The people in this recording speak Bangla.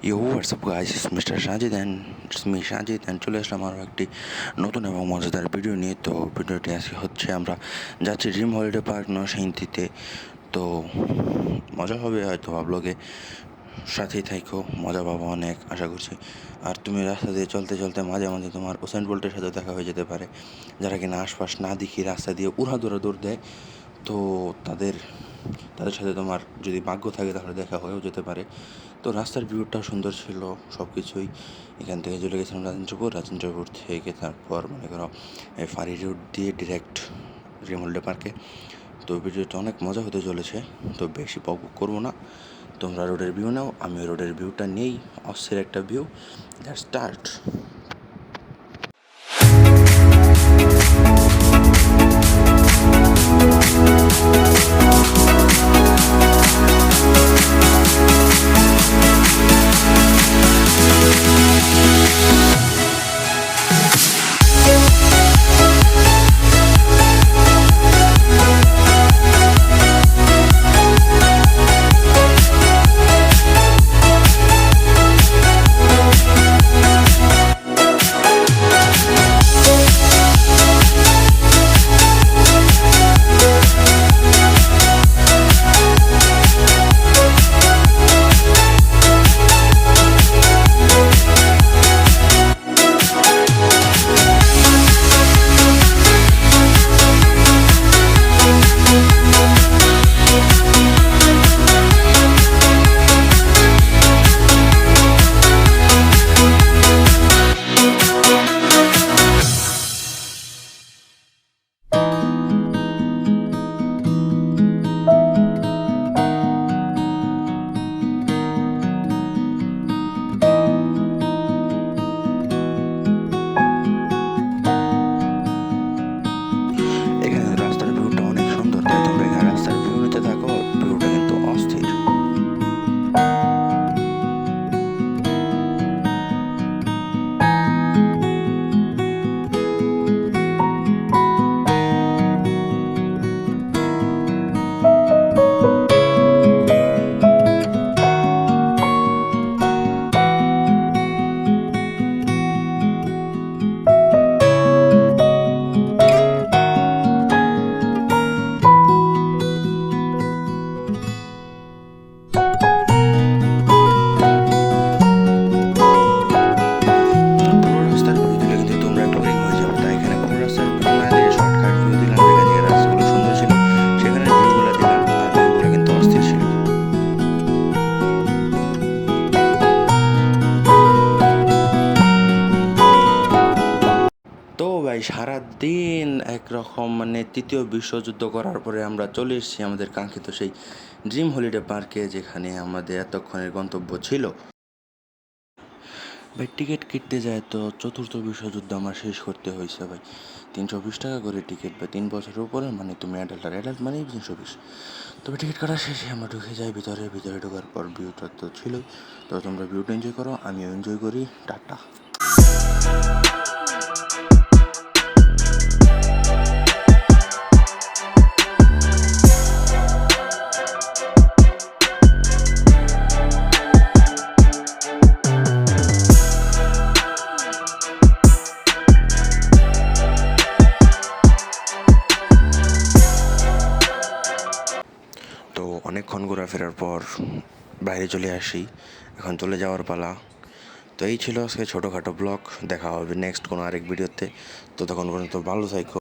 Yo, what's up guys? It's Mr. Sajid and it's me Sajid and চলে আসলাম আরও একটি নতুন এবং মজাদার ভিডিও নিয়ে। তো ভিডিওটি আজকে হচ্ছে আমরা যাচ্ছি ড্রিম হলিডে পার্ক নরসিংদীতে। তো মজা হবে হয়তো ব্লগে, সাথেই থাইকো, মজা পাবো অনেক আশা করছি। আর তুমি রাস্তা দিয়ে চলতে চলতে মাঝে মাঝে তোমার উসেন বোল্টের সাথে দেখা হয়ে যেতে পারে, যারা কিনা আশপাশ না দেখি রাস্তা দিয়ে দৌড় দেয়। তো তাদের সাথে তোমার যদি ভাগ্য থাকে তাহলে দেখা হয়েও যেতে পারে। তো রাস্তার ভিউটাও সুন্দর ছিল, সব কিছুই। এখান থেকে চলে গেছিলাম রাজেন্দ্রপুর থেকে তারপর মনে করো ফাঁড়ি রোড দিয়ে ডিরেক্ট ড্রিম হলিডে পার্কে। তো ভিডিওটা অনেক মজা হতে চলেছে, তো বেশি বক করবো না। তোমরা রোডের ভিউ নাও, আমি রোডের ভিউটা নেই, অস্থির একটা ভিউ। That's start. এখানে রাস্তার ভিউটা অনেক সুন্দর, তাই তোমরা এখানে রাস্তার ভিউ নিতে থাকো, ভিউটা কিন্তু অস্থির। তো ভাই সারাদিন একরকম মানে তৃতীয় বিশ্বযুদ্ধ করার পরে আমরা চলে এসেছি আমাদের কাঙ্ক্ষিত সেই ড্রিম হলিডে পার্কে, যেখানে আমাদের এতক্ষণের গন্তব্য ছিল। ভাই টিকিট কিনতে যায় তো চতুর্থ বিশ্বযুদ্ধ আমার শেষ করতে হয়েছে ভাই। 320 টাকা করে টিকিট ভাই, 3 বছরের উপরে, মানে তুমি অ্যাডাল্ট মানেই 320। তবে টিকিট কাটা শেষে আমরা ঢুকে যাই ভিতরে ঢোকার পর ভিউটা তো ছিলই। তো তোমরা ভিউটা এনজয় করো, আমিও এনজয় করি। টাটা। তো অনেকক্ষণ ঘোরাফেরার পর বাইরে চলে আসি, এখন চলে যাওয়ার পালা। তো এই ছিল আজকে ছোটোখাটো ব্লগ, দেখা হবে নেক্সট কোনো আরেক ভিডিওতে। তো তখন পর্যন্ত ভালো থাকো।